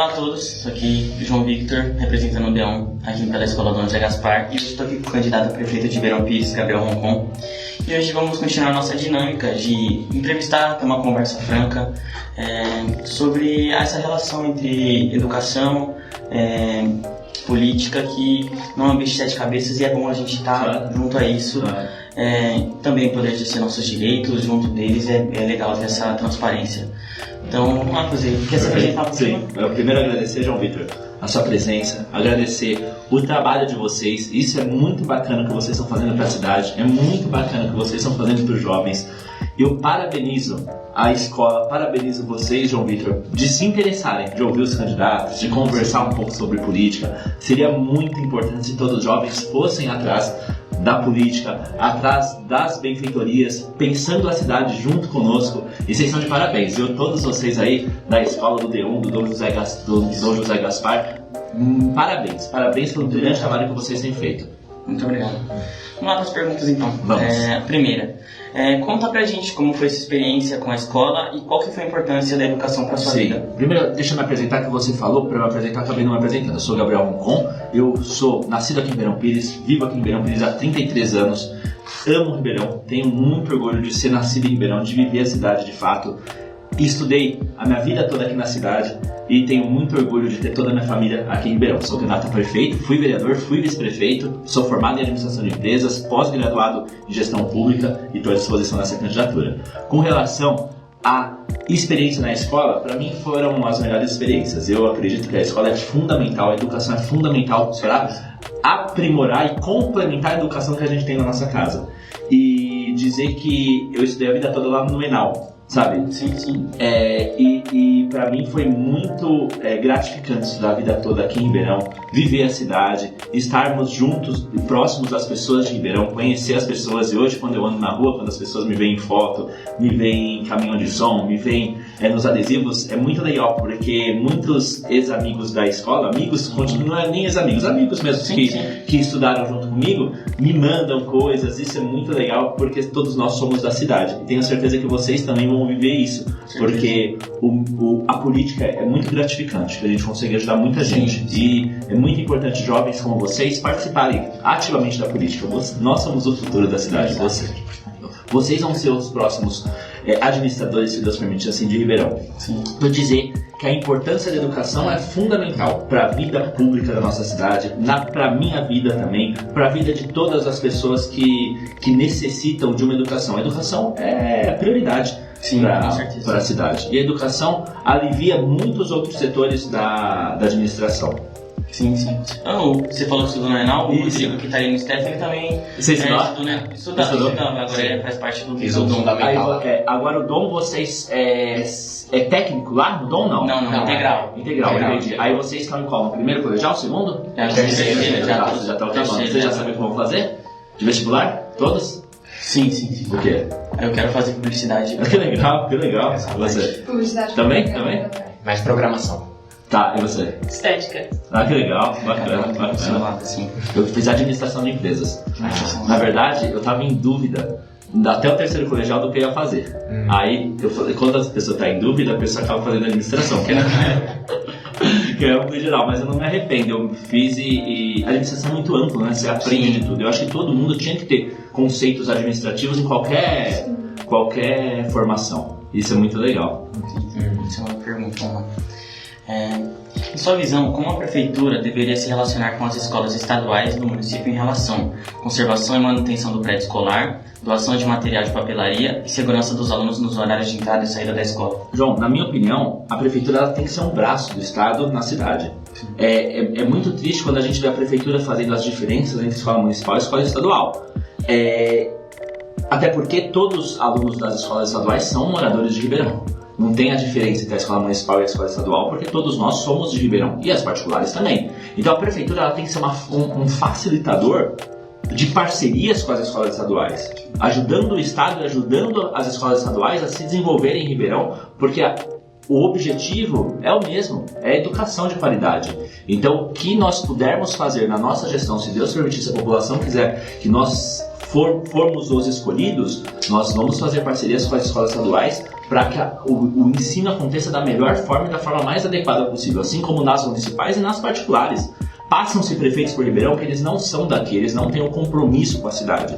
Olá a todos, sou aqui João Victor, representando o Leão aqui pela Escola Dom José Gaspar, e eu estou aqui com o candidato a prefeito de Ribeirão Pires, Gabriel Roncon. E hoje vamos continuar a nossa dinâmica de entrevistar, ter uma conversa franca sobre essa relação entre educação, política, que não é um bicho de sete cabeças e é bom a gente estar junto a isso. Também poder exercer nossos direitos junto deles, é legal ter essa transparência. Então, vamos lá, José. Quer se apresentar por cima? Sim, eu primeiro agradecer, João Victor, a sua presença, agradecer o trabalho de vocês. Isso é muito bacana que vocês estão fazendo para a cidade, é muito bacana que vocês estão fazendo para os jovens. Eu parabenizo a escola, parabenizo vocês, João Victor, de se interessarem, de ouvir os candidatos, de conversar um pouco sobre política. Seria muito importante se todos os jovens fossem atrás da política, atrás das benfeitorias, pensando a cidade junto conosco. E vocês são de parabéns. Todos vocês aí da escola do D1, do Dom José Gaspar, parabéns pelo brilhante trabalho que vocês têm feito. Muito obrigado. Vamos lá para as perguntas então. Vamos. A primeira, conta pra gente como foi essa experiência com a escola e qual que foi a importância da educação para sua vida. Primeiro, deixa eu me apresentar, que você falou, para eu me apresentar, acabei não me apresentando. Eu sou Gabriel Roncon, eu sou nascido aqui em Ribeirão Pires, vivo aqui em Ribeirão Pires há 33 anos, amo Ribeirão, tenho muito orgulho de ser nascido em Ribeirão, de viver a cidade de fato. Estudei a minha vida toda aqui na cidade e tenho muito orgulho de ter toda a minha família aqui em Ribeirão. Sou candidato a prefeito, fui vereador, fui vice-prefeito, sou formado em administração de empresas, pós-graduado em gestão pública e estou à disposição dessa candidatura. Com relação à experiência na escola, para mim foram as melhores experiências. Eu acredito que a escola é fundamental, a educação é fundamental para aprimorar e complementar a educação que a gente tem na nossa casa. E dizer que eu estudei a vida toda lá no Enal, sabe? Sim. E para mim foi muito gratificante estudar a vida toda aqui em Ribeirão, viver a cidade, estarmos juntos e próximos das pessoas de Ribeirão, conhecer as pessoas. E hoje, quando eu ando na rua, quando as pessoas me veem em foto, me veem em caminhão de som, me veem nos adesivos, é muito legal, porque muitos ex-amigos da escola, amigos, não é nem ex-amigos, amigos mesmo, que estudaram junto comigo, me mandam coisas. Isso é muito legal, porque todos nós somos da cidade. E tenho certeza que vocês também vão viver isso, porque a política é muito gratificante, que a gente consegue ajudar muita gente. E é muito importante jovens como vocês participarem ativamente da política. Nós somos o futuro da cidade. Vocês vão ser os próximos administradores, se Deus permitir, assim, de Ribeirão. Para dizer que a importância da educação é fundamental para a vida pública da nossa cidade, para a minha vida também, para a vida de todas as pessoas que necessitam de uma educação. A educação é a prioridade para a cidade. E a educação alivia muitos outros setores da administração. Sim. Você falou que estudou no Enal, o Rodrigo, que está aí no staff, ele também estudou, agora ele faz parte do fundamental. Agora o Dom, vocês é técnico lá no Dom, não? Não, integral. Entendi. Aí vocês estão em qual? No primeiro colegial, segundo? Já estão acabando. Vocês já sabem o que vão fazer? De vestibular? Todos? Sim. O quê? Eu quero fazer publicidade. Que legal. Você? Publicidade. Também? Mais programação. Tá, e você? Estética. Que legal, bacana. Eu fiz administração de empresas. Na verdade, eu estava em dúvida até o terceiro colegial do que eu ia fazer. Aí, eu falei, quando a pessoa está em dúvida, a pessoa acaba fazendo administração, que é o geral, mas eu não me arrependo. Eu fiz e a administração é muito ampla, né? Você aprende de tudo. Eu acho que todo mundo tinha que ter conceitos administrativos em qualquer formação. Isso é muito legal. Isso é uma pergunta. Em sua visão, como a prefeitura deveria se relacionar com as escolas estaduais do município em relação à conservação e manutenção do prédio escolar, doação de material de papelaria e segurança dos alunos nos horários de entrada e saída da escola? João, na minha opinião, a prefeitura ela tem que ser um braço do Estado na cidade. É muito triste quando a gente vê a prefeitura fazendo as diferenças entre escola municipal e escola estadual. Até porque todos os alunos das escolas estaduais são moradores de Ribeirão. Não tem a diferença entre a escola municipal e a escola estadual, porque todos nós somos de Ribeirão, e as particulares também. Então a prefeitura ela tem que ser um facilitador de parcerias com as escolas estaduais, ajudando o Estado e ajudando as escolas estaduais a se desenvolverem em Ribeirão, porque o objetivo é o mesmo, é a educação de qualidade. Então o que nós pudermos fazer na nossa gestão, se Deus permitir, se a população quiser que nós formos os escolhidos, nós vamos fazer parcerias com as escolas estaduais para que o ensino aconteça da melhor forma e da forma mais adequada possível, assim como nas municipais e nas particulares. Passam-se prefeitos por Ribeirão que eles não são daqui, eles não têm um compromisso com a cidade.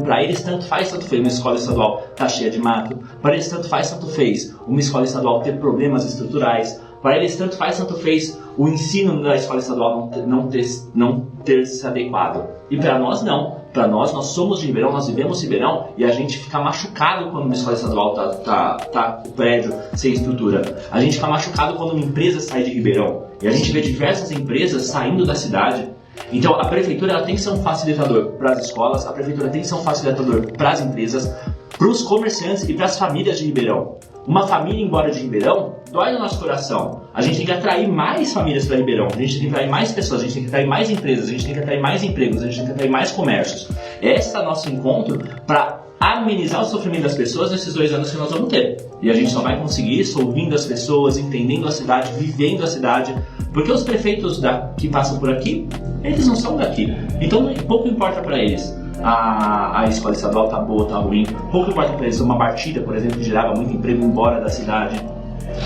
Para eles tanto faz, tanto fez uma escola estadual tá cheia de mato, para eles tanto faz, tanto fez uma escola estadual ter problemas estruturais, para eles tanto faz, tanto fez o ensino da escola estadual não ter se adequado. E para nós não. Para nós somos de Ribeirão, nós vivemos Ribeirão e a gente fica machucado quando uma escola estadual tá o prédio sem estrutura. A gente fica machucado quando uma empresa sai de Ribeirão. E a gente vê diversas empresas saindo da cidade. Então a prefeitura ela tem que ser um facilitador para as escolas, a prefeitura tem que ser um facilitador para as empresas, para os comerciantes e para as famílias de Ribeirão. Uma família embora de Ribeirão dói no nosso coração. A gente tem que atrair mais famílias para Ribeirão, a gente tem que atrair mais pessoas, a gente tem que atrair mais empresas, a gente tem que atrair mais empregos, a gente tem que atrair mais comércios. Esse é o nosso encontro para amenizar o sofrimento das pessoas nesses 2 anos que nós vamos ter. E a gente só vai conseguir isso ouvindo as pessoas, entendendo a cidade, vivendo a cidade, porque os prefeitos que passam por aqui, eles não são daqui. Então pouco importa para eles. A escola estadual tá boa, tá ruim. Pouco importa para eles uma partida, por exemplo, que gerava muito emprego embora da cidade.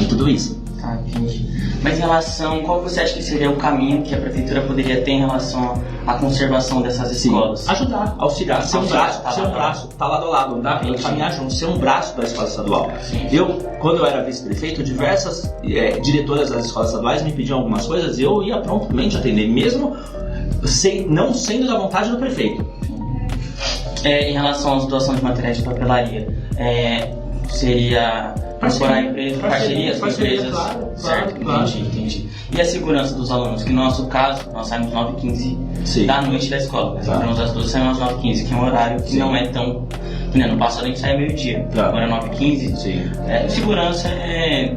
E tudo isso. Tá, entendi. Mas em relação, qual você acha que seria o caminho que a prefeitura poderia ter em relação à conservação dessas escolas? Ajudar, auxiliar, ser um braço, tá lado a lado, não dá pra caminhar junto, ser um braço da escola estadual. Sim. Quando eu era vice-prefeito, diversas diretoras das escolas estaduais me pediam algumas coisas e eu ia prontamente atender, mesmo não sendo da vontade do prefeito. Em relação às doações de materiais de papelaria, seria procurar parcerias com empresas, certo? Claro. Entendi. E a segurança dos alunos, que no nosso caso, nós saímos 9h15 da noite da escola. Nós entramos às 12h, saímos às 9h15, que é um horário que não é tão... No passado a gente sai meio-dia, agora é 9h15. Segurança,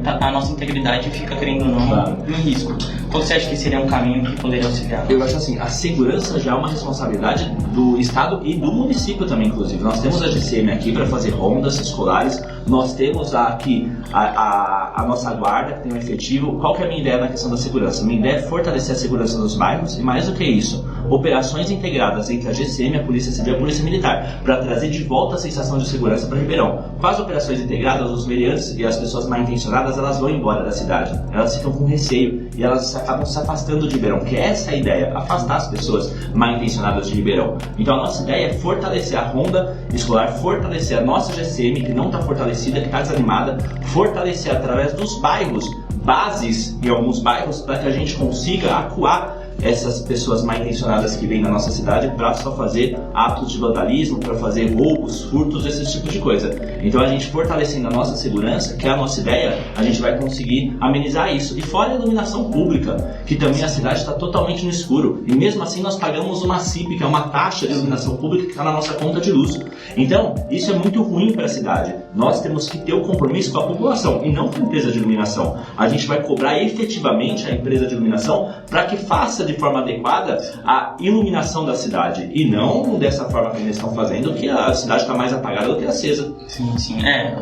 a nossa integridade fica, querendo ou não, em risco. Qual você acha que seria um caminho que poderia auxiliar? Eu acho assim, a segurança já é uma responsabilidade do Estado e do município também, inclusive. Nós temos a GCM aqui para fazer rondas escolares, nós temos aqui a nossa guarda, que tem um efetivo. Qual que é a minha ideia na questão da segurança? Minha ideia é fortalecer a segurança nos bairros e, mais do que isso, operações integradas entre a GCM, a Polícia Civil e a Polícia Militar, para trazer de volta a sensação de segurança para Ribeirão. Com as operações integradas, os meliantes e as pessoas mal intencionadas, elas vão embora da cidade. Elas ficam com receio e elas acabam se afastando de Ribeirão, que é essa a ideia, afastar as pessoas mal intencionadas de Ribeirão. Então a nossa ideia é fortalecer a ronda escolar, fortalecer a nossa GCM, que não está fortalecida, que está desanimada, fortalecer através dos bairros, bases em alguns bairros, para que a gente consiga acuar essas pessoas mal intencionadas que vêm na nossa cidade para só fazer atos de vandalismo, para fazer roubos, furtos, esse tipo de coisa. Então a gente fortalecendo a nossa segurança, que é a nossa ideia, a gente vai conseguir amenizar isso. E fora a iluminação pública, que também a cidade está totalmente no escuro. E mesmo assim nós pagamos uma CIP, que é uma taxa de iluminação pública que está na nossa conta de luz. Então isso é muito ruim para a cidade. Nós temos que ter o compromisso com a população e não com a empresa de iluminação. A gente vai cobrar efetivamente a empresa de iluminação para que faça de forma adequada a iluminação da cidade e não dessa forma que eles estão fazendo, que a cidade está mais apagada do que acesa. Sim.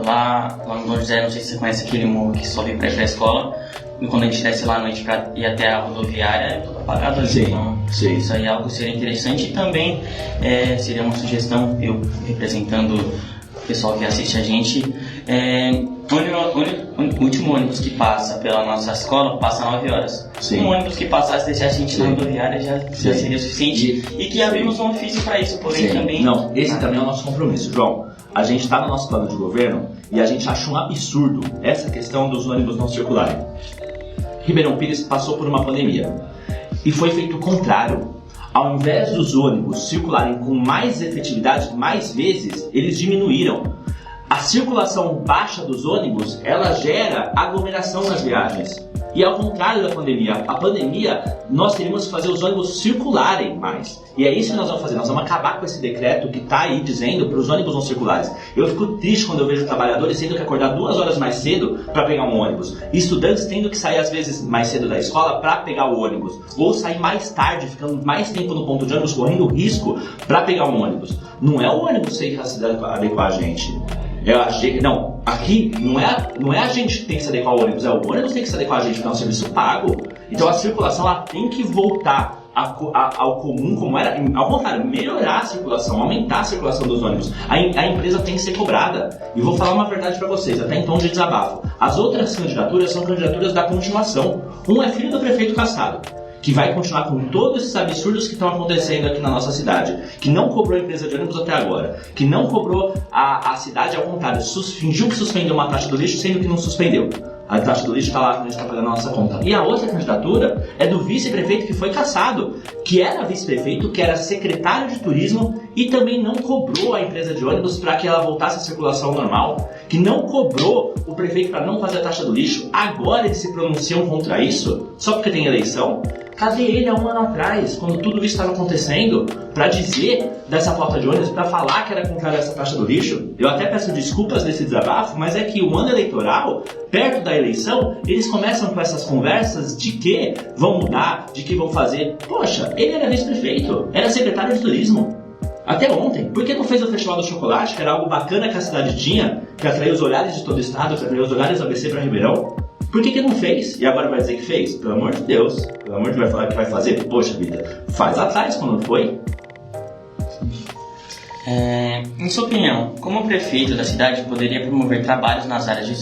Lá no Dom José, não sei se você conhece aquele morro que sobe para ir para a escola, e quando a gente desce lá à noite para ir até a rodoviária, é tudo apagado ali. Sim. Isso aí é algo que seria interessante e também seria uma sugestão, eu representando o pessoal que assiste a gente, o último ônibus que passa pela nossa escola passa 9 horas. Sim. Um ônibus que passasse e deixasse a gente na rodoviária já seria suficiente. E que abrimos um ofício para isso, porém também... Não, esse também é o nosso compromisso, João. A gente está no nosso plano de governo e a gente acha um absurdo essa questão dos ônibus não circularem. Ribeirão Pires passou por uma pandemia e foi feito o contrário. Ao invés dos ônibus circularem com mais efetividade, mais vezes, eles diminuíram. A circulação baixa dos ônibus, ela gera aglomeração nas viagens. E ao contrário da pandemia, a pandemia, nós teríamos que fazer os ônibus circularem mais. E é isso que nós vamos fazer, nós vamos acabar com esse decreto que está aí dizendo para os ônibus não circulares. Eu fico triste quando eu vejo trabalhadores tendo que acordar 2 horas mais cedo para pegar um ônibus. E estudantes tendo que sair às vezes mais cedo da escola para pegar o ônibus. Ou sair mais tarde, ficando mais tempo no ponto de ônibus, correndo risco para pegar um ônibus. Não é o ônibus que tem que se adequar a gente. Não, aqui não é a gente que tem que se adequar ao ônibus, é o ônibus que tem que se adequar a gente, porque é um serviço pago. Então a circulação ela tem que voltar ao comum como era, ao contrário, melhorar a circulação, aumentar a circulação dos ônibus. A empresa tem que ser cobrada. E vou falar uma verdade para vocês, até em tom de desabafo. As outras candidaturas são candidaturas da continuação. Um é filho do prefeito Kassab, que vai continuar com todos esses absurdos que estão acontecendo aqui na nossa cidade, que não cobrou a empresa de ônibus até agora, que não cobrou a cidade, ao contrário, fingiu que suspendeu uma taxa do lixo, sendo que não suspendeu. A taxa do lixo está lá, a gente está pagando a nossa conta. E a outra candidatura é do vice-prefeito que foi cassado, que era vice-prefeito, que era secretário de turismo e também não cobrou a empresa de ônibus para que ela voltasse à circulação normal, que não cobrou o prefeito para não fazer a taxa do lixo. Agora eles se pronunciam contra isso, só porque tem eleição? Cadê ele há um ano atrás, quando tudo isso estava acontecendo, para dizer dessa falta de ônibus, para falar que era contrário a essa taxa do lixo? Eu até peço desculpas nesse desabafo, mas é que o ano eleitoral, perto da eleição, eles começam com essas conversas de que vão mudar, de que vão fazer. Poxa, ele era vice-prefeito, era secretário de turismo. Até ontem, por que não fez o Festival do Chocolate, que era algo bacana que a cidade tinha, que atraiu os olhares de todo o estado, que atraiu os olhares do ABC para Ribeirão? Por que não fez? E agora vai dizer que fez? Pelo amor de Deus. Pelo amor de Deus, vai falar que vai fazer? Poxa vida, faz atrás quando não foi. Em sua opinião, como o prefeito da cidade poderia promover trabalhos nas áreas de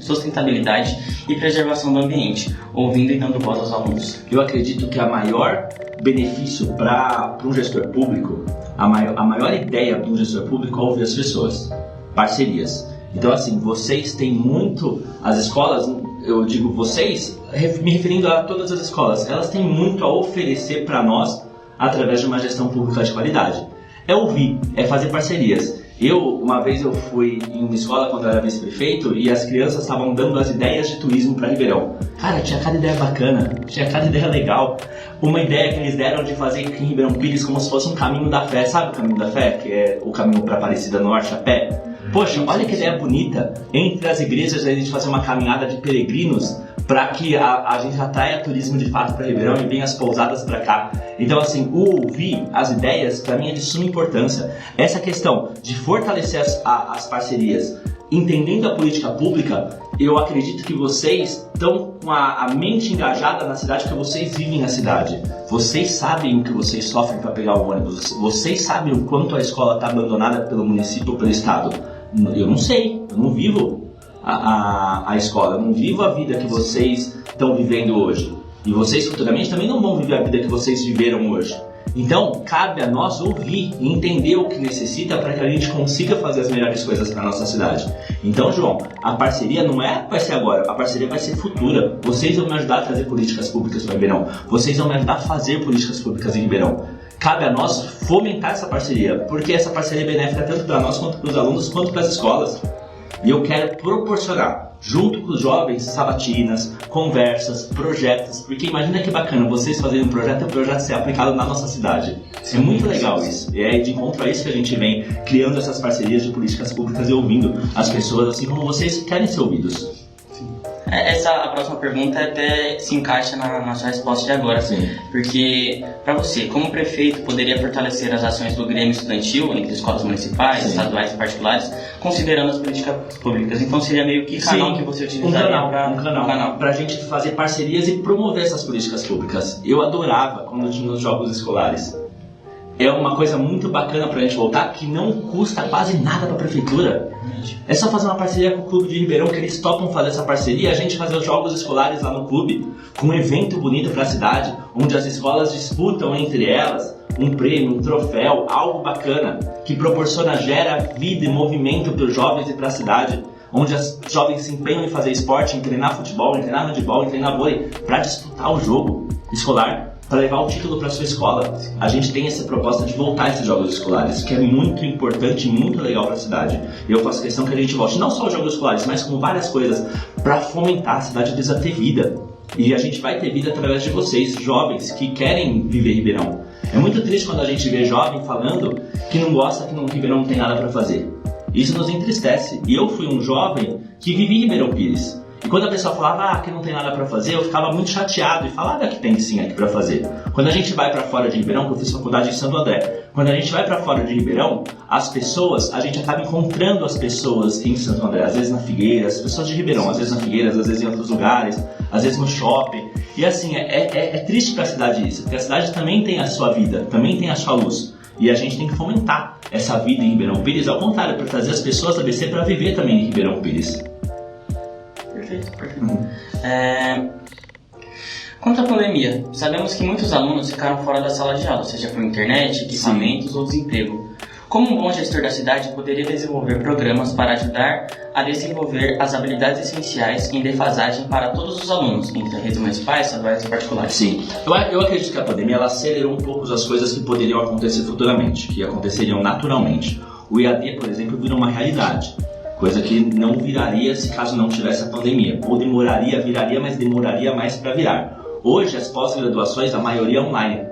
sustentabilidade e preservação do ambiente, ouvindo e dando voz aos alunos? Eu acredito que a maior benefício para um gestor público, a maior ideia de um gestor público é ouvir as pessoas. Parcerias. Então, assim, vocês têm muito... As escolas, eu digo vocês, me referindo a todas as escolas, elas têm muito a oferecer para nós através de uma gestão pública de qualidade. É ouvir, é fazer parcerias. Uma vez eu fui em uma escola quando eu era vice-prefeito e as crianças estavam dando as ideias de turismo para Ribeirão. Cara, tinha cada ideia bacana, tinha cada ideia legal. Uma ideia que eles deram de fazer aqui em Ribeirão Pires como se fosse um caminho da fé. Sabe o caminho da fé? Que é o caminho para Aparecida Norte a pé? Poxa, olha que ideia bonita. Entre as igrejas a gente fazer uma caminhada de peregrinos para que a gente atraia turismo de fato para Ribeirão e venha as pousadas para cá. Então, assim, o ouvir as ideias, para mim, é de suma importância. Essa questão de fortalecer as parcerias, entendendo a política pública, eu acredito que vocês estão com a mente engajada na cidade, porque vocês vivem na cidade. Vocês sabem o que vocês sofrem para pegar o ônibus. Vocês sabem o quanto a escola está abandonada pelo município ou pelo estado. Eu não sei, eu não vivo a escola, eu não vivo a vida que vocês estão vivendo hoje. E vocês futuramente também não vão viver a vida que vocês viveram hoje. Então, cabe a nós ouvir e entender o que necessita para que a gente consiga fazer as melhores coisas para a nossa cidade. Então, João, a parceria não vai ser agora, a parceria vai ser futura. Vocês vão me ajudar a trazer políticas públicas para Ribeirão. Vocês vão me ajudar a fazer políticas públicas em Ribeirão. Cabe a nós fomentar essa parceria, porque essa parceria é benéfica tanto para nós, quanto para os alunos, quanto para as escolas. E eu quero proporcionar, junto com os jovens, sabatinas, conversas, projetos, porque imagina que bacana vocês fazerem um projeto e o projeto ser aplicado na nossa cidade. É muito legal isso. E é de encontro a isso que a gente vem criando essas parcerias de políticas públicas e ouvindo as pessoas, assim como vocês querem ser ouvidos. A próxima pergunta até se encaixa na sua resposta de agora. Sim. Porque, para você, como prefeito, poderia fortalecer as ações do Grêmio Estudantil entre escolas municipais, estaduais e particulares, considerando as políticas públicas? Então seria meio que canal que você utilizaria um canal para a gente fazer parcerias e promover essas políticas públicas. Eu adorava quando tinha os jogos escolares. É uma coisa muito bacana pra gente voltar, que não custa quase nada pra prefeitura. É só fazer uma parceria com o Clube de Ribeirão, que eles topam fazer essa parceria, a gente fazer os jogos escolares lá no clube, com um evento bonito pra cidade, onde as escolas disputam entre elas um prêmio, um troféu, algo bacana, que gera vida e movimento para os jovens e para a cidade, onde os jovens se empenham em fazer esporte, em treinar futebol, em treinar handebol, em treinar vôlei, para disputar o jogo escolar, para levar o título para sua escola. A gente tem essa proposta de voltar a esses jogos escolares, que é muito importante e muito legal para a cidade. E eu faço questão que a gente volte não só aos jogos escolares, mas com várias coisas para fomentar a cidade a ter vida. E a gente vai ter vida através de vocês, jovens que querem viver Ribeirão. É muito triste quando a gente vê jovem falando que não gosta, que Ribeirão não tem nada para fazer. Isso nos entristece. E eu fui um jovem que vivi em Ribeirão Pires. E quando a pessoa falava que não tem nada para fazer, eu ficava muito chateado e falava que tem sim aqui para fazer. Quando a gente vai para fora de Ribeirão, que eu fiz faculdade em Santo André, quando a gente vai para fora de Ribeirão, a gente acaba encontrando as pessoas em Santo André, às vezes na Figueira, as pessoas de Ribeirão, às vezes na Figueira, às vezes em outros lugares. às vezes no shopping. E assim, é triste para a cidade isso, porque a cidade também tem a sua vida, também tem a sua luz. E a gente tem que fomentar essa vida em Ribeirão Pires, ao contrário, para trazer as pessoas da ABC para viver também em Ribeirão Pires. Perfeito. Quanto à pandemia, sabemos que muitos alunos ficaram fora da sala de aula, seja por internet, equipamentos ou desemprego. Como um bom gestor da cidade, poderia desenvolver programas para ajudar a desenvolver as habilidades essenciais em defasagem para todos os alunos, entre redes municipais, estaduais e particulares? Sim, eu acredito que a pandemia ela acelerou um pouco as coisas que poderiam acontecer futuramente, que aconteceriam naturalmente. O EAD, por exemplo, virou uma realidade, coisa que não viraria se caso não tivesse a pandemia. Ou viraria, mas demoraria mais para virar. Hoje, as pós-graduações, a maioria é online.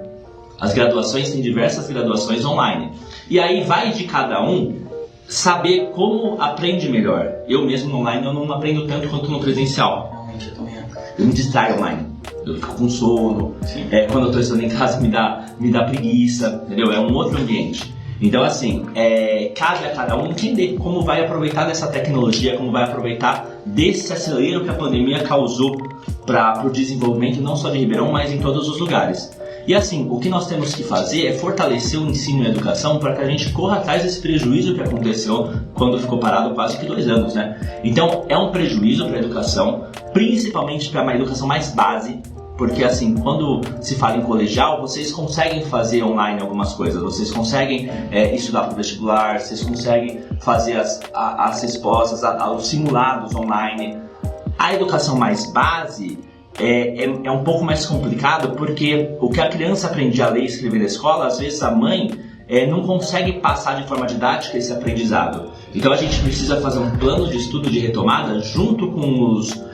As graduações, tem diversas graduações online. E aí vai de cada um saber como aprende melhor. Eu mesmo no online eu não aprendo tanto quanto no presencial. Realmente, eu também acho. Eu me distraio online. Eu fico com sono. Quando eu estou estudando em casa me dá preguiça, entendeu? É um outro ambiente. Então assim, cabe a cada um entender como vai aproveitar dessa tecnologia, como vai aproveitar desse acelero que a pandemia causou para o desenvolvimento não só de Ribeirão, mas em todos os lugares. E assim, o que nós temos que fazer é fortalecer o ensino e a educação para que a gente corra atrás desse prejuízo que aconteceu quando ficou parado quase que 2 anos, né? Então, é um prejuízo para a educação, principalmente para uma educação mais base, porque assim, quando se fala em colegial, vocês conseguem fazer online algumas coisas, vocês conseguem estudar para o vestibular, vocês conseguem fazer as respostas, os simulados online. A educação mais base é um pouco mais complicado, porque o que a criança aprende a ler e escrever na escola, às vezes a mãe não consegue passar de forma didática esse aprendizado. Então a gente precisa fazer um plano de estudo de retomada junto com os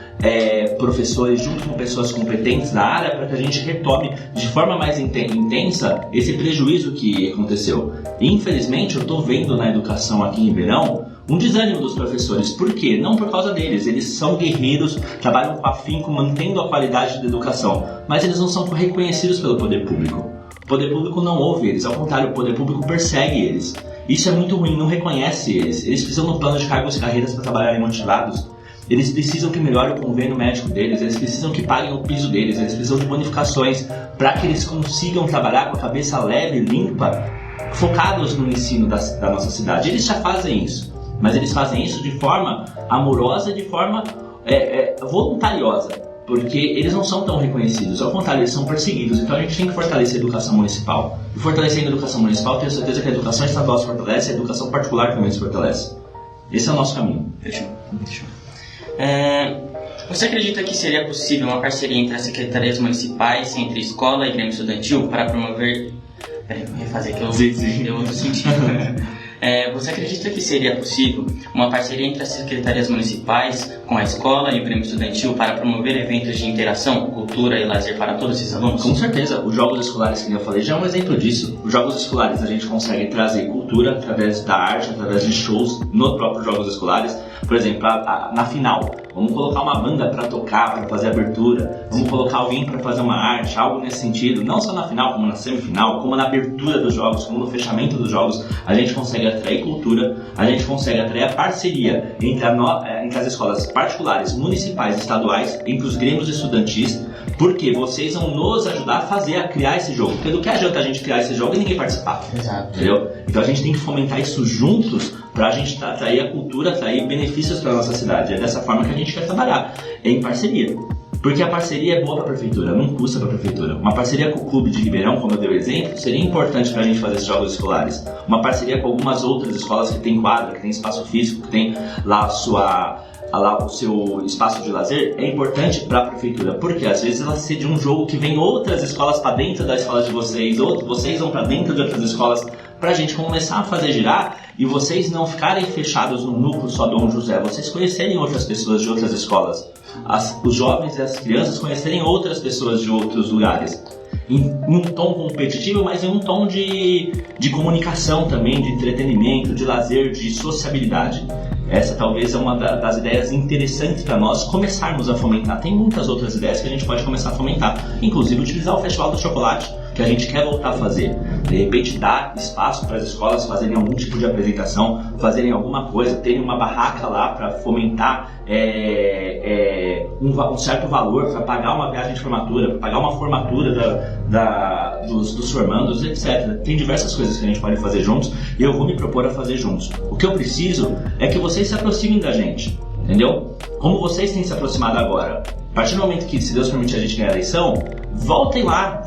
professores, junto com pessoas competentes da área, para que a gente retome de forma mais intensa esse prejuízo que aconteceu. E, infelizmente, eu estou vendo na educação aqui em Ribeirão um desânimo dos professores. Por quê? Não por causa deles. Eles são guerreiros, trabalham com afinco, mantendo a qualidade da educação. Mas eles não são reconhecidos pelo poder público. O poder público não ouve eles. Ao contrário, o poder público persegue eles. Isso é muito ruim, não reconhece eles. Eles precisam no plano de cargos e carreiras para trabalharem motivados. Eles precisam que melhore o convênio médico deles. Eles precisam que paguem o piso deles. Eles precisam de bonificações para que eles consigam trabalhar com a cabeça leve, limpa, focados no ensino da nossa cidade. Eles já fazem isso. Mas eles fazem isso de forma amorosa e de forma voluntariosa, porque eles não são tão reconhecidos, ao contrário, eles são perseguidos. Então a gente tem que fortalecer a educação municipal. E fortalecendo a educação municipal, tenho certeza que a educação estadual se fortalece e a educação particular também se fortalece. Esse é o nosso caminho. Fechou. Você acredita que seria possível uma parceria entre as secretarias municipais, entre escola e grêmio estudantil, para promover... Peraí, vou refazer que eu deu outro sentido. Você acredita que seria possível uma parceria entre as secretarias municipais com a escola e o grêmio estudantil para promover eventos de interação, cultura e lazer para todos esses alunos? Com certeza. Os jogos escolares que eu falei já é um exemplo disso. Os jogos escolares a gente consegue trazer cultura através da arte, através de shows nos próprios jogos escolares. Por exemplo, na final, vamos colocar uma banda para tocar, para fazer abertura, vamos colocar alguém para fazer uma arte, algo nesse sentido, não só na final, como na semifinal, como na abertura dos jogos, como no fechamento dos jogos. A gente consegue atrair cultura, a gente consegue atrair a parceria entre as escolas particulares, municipais, estaduais, entre os grêmios estudantis, porque vocês vão nos ajudar a criar esse jogo. Porque do que adianta a gente criar esse jogo e ninguém participar? Exato. Entendeu? Então a gente tem que fomentar isso juntos para a gente atrair a cultura, atrair benefícios para a nossa cidade. É dessa forma que a gente quer trabalhar, em parceria. Porque a parceria é boa para a prefeitura, não custa para a prefeitura. Uma parceria com o Clube de Ribeirão, como eu dei o exemplo, seria importante para a gente fazer esses jogos escolares. Uma parceria com algumas outras escolas que tem quadra, que tem espaço físico, que tem lá o seu espaço de lazer, é importante para a prefeitura. Porque às vezes ela cede um jogo que vem outras escolas para dentro da escola de vocês, ou vocês vão para dentro de outras escolas, para a gente começar a fazer girar e vocês não ficarem fechados no núcleo só Dom José, vocês conhecerem outras pessoas de outras escolas, os jovens e as crianças conhecerem outras pessoas de outros lugares, em um tom competitivo, mas em um tom de comunicação também, de entretenimento, de lazer, de sociabilidade. Essa talvez é uma das ideias interessantes para nós começarmos a fomentar. Tem muitas outras ideias que a gente pode começar a fomentar, inclusive utilizar o Festival do Chocolate, que a gente quer voltar a fazer. De repente dar espaço para as escolas fazerem algum tipo de apresentação, fazerem alguma coisa, terem uma barraca lá para fomentar um certo valor, para pagar uma viagem de formatura, para pagar uma formatura dos formandos, etc. Tem diversas coisas que a gente pode fazer juntos e eu vou me propor a fazer juntos. O que eu preciso é que vocês se aproximem da gente, entendeu? Como vocês têm se aproximado agora. A partir do momento que, se Deus permitir, a gente ganhar a eleição, voltem lá,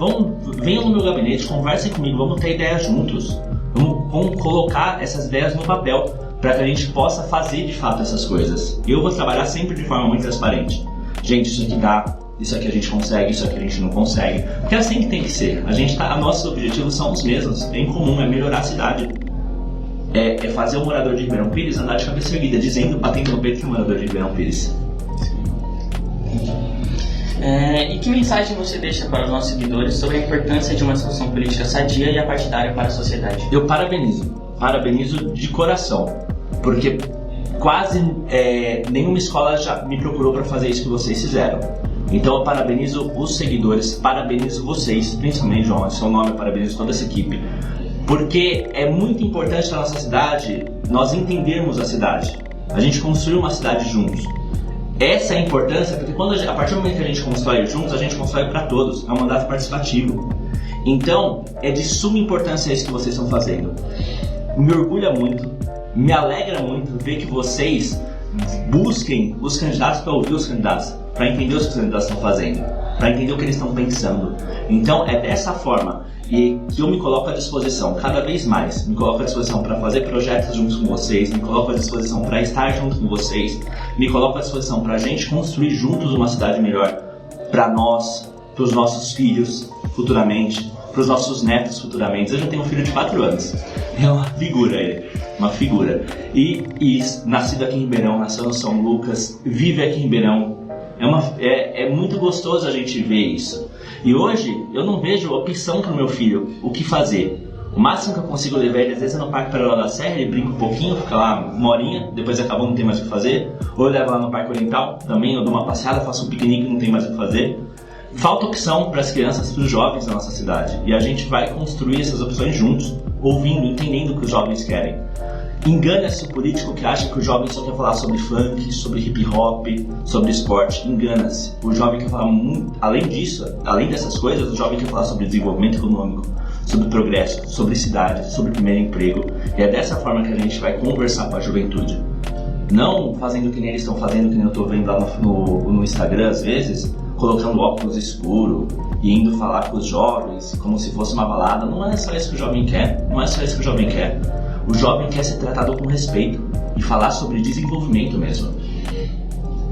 venham no meu gabinete, conversem comigo, vamos ter ideias juntos. Vamos colocar essas ideias no papel para que a gente possa fazer de fato essas coisas. Eu vou trabalhar sempre de forma muito transparente. Gente, isso aqui dá, isso aqui a gente consegue, isso aqui a gente não consegue. Porque é assim que tem que ser. Nossos objetivos são os mesmos, é em comum, é melhorar a cidade. É fazer o morador de Ribeirão Pires andar de cabeça erguida, batendo no peito que é o morador de Ribeirão Pires. E que mensagem você deixa para os nossos seguidores sobre a importância de uma discussão política sadia e apartidária para a sociedade? Eu parabenizo de coração, porque quase nenhuma escola já me procurou para fazer isso que vocês fizeram. Então eu parabenizo os seguidores, parabenizo vocês, principalmente João, seu nome, eu parabenizo toda essa equipe, porque é muito importante na nossa cidade nós entendermos a cidade, a gente construir uma cidade juntos. Essa é a importância, porque a partir do momento que a gente constrói juntos, a gente constrói para todos, é um mandato participativo. Então, é de suma importância isso que vocês estão fazendo. Me orgulha muito, me alegra muito ver que vocês busquem os candidatos para ouvir os candidatos, para entender o que os candidatos estão fazendo, para entender o que eles estão pensando. Então, é dessa forma e que eu me coloco à disposição, cada vez mais, me coloco à disposição para fazer projetos juntos com vocês, me coloco à disposição para estar junto com vocês, me coloco à disposição para a gente construir juntos uma cidade melhor para nós, para os nossos filhos futuramente, para os nossos netos futuramente. Eu já tenho um filho de 4 anos, é uma figura ele, uma figura. E nascido aqui em Ribeirão, nasceu no São Lucas, vive aqui em Ribeirão. É muito gostoso a gente ver isso. E hoje eu não vejo opção para o meu filho o que fazer. O máximo que eu consigo levar ele, às vezes é no Parque Paralelo da Serra, ele brinca um pouquinho, fica lá uma horinha, depois acabou, não tem mais o que fazer. Ou eu levo lá no Parque Oriental, também eu dou uma passeada, faço um piquenique, não tem mais o que fazer. Falta opção para as crianças, para os jovens da nossa cidade. E a gente vai construir essas opções juntos, ouvindo, entendendo o que os jovens querem. Engana-se o político que acha que o jovem só quer falar sobre funk, sobre hip hop, sobre esporte. Engana-se. O jovem quer falar muito, além disso, além dessas coisas, o jovem quer falar sobre desenvolvimento econômico, sobre progresso, sobre cidade, sobre primeiro emprego. E é dessa forma que a gente vai conversar com a juventude. Não fazendo que nem eles estão fazendo, que nem eu estou vendo lá no Instagram às vezes, colocando óculos escuros e indo falar com os jovens como se fosse uma balada. Não é só isso que o jovem quer, não é só isso que o jovem quer. O jovem quer ser tratado com respeito e falar sobre desenvolvimento mesmo.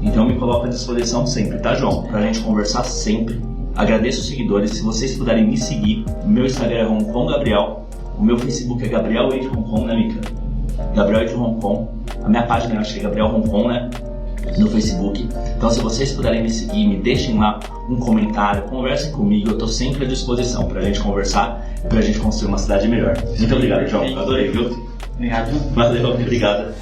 Então eu me coloco à disposição sempre, tá, João? Pra gente conversar sempre. Agradeço os seguidores. Se vocês puderem me seguir, o meu Instagram é Hong Kong Gabriel, o meu Facebook é Gabriel Ed Hong Kong, né, Mica? Gabriel Ed Hong Kong. A minha página eu acho que é Gabriel Hong Kong, né? No Facebook. Então se vocês puderem me seguir, me deixem lá um comentário, conversem comigo, eu tô sempre à disposição pra gente conversar e pra gente construir uma cidade melhor. Muito obrigado, João. Adorei, viu? Obrigado. Valeu, obrigado.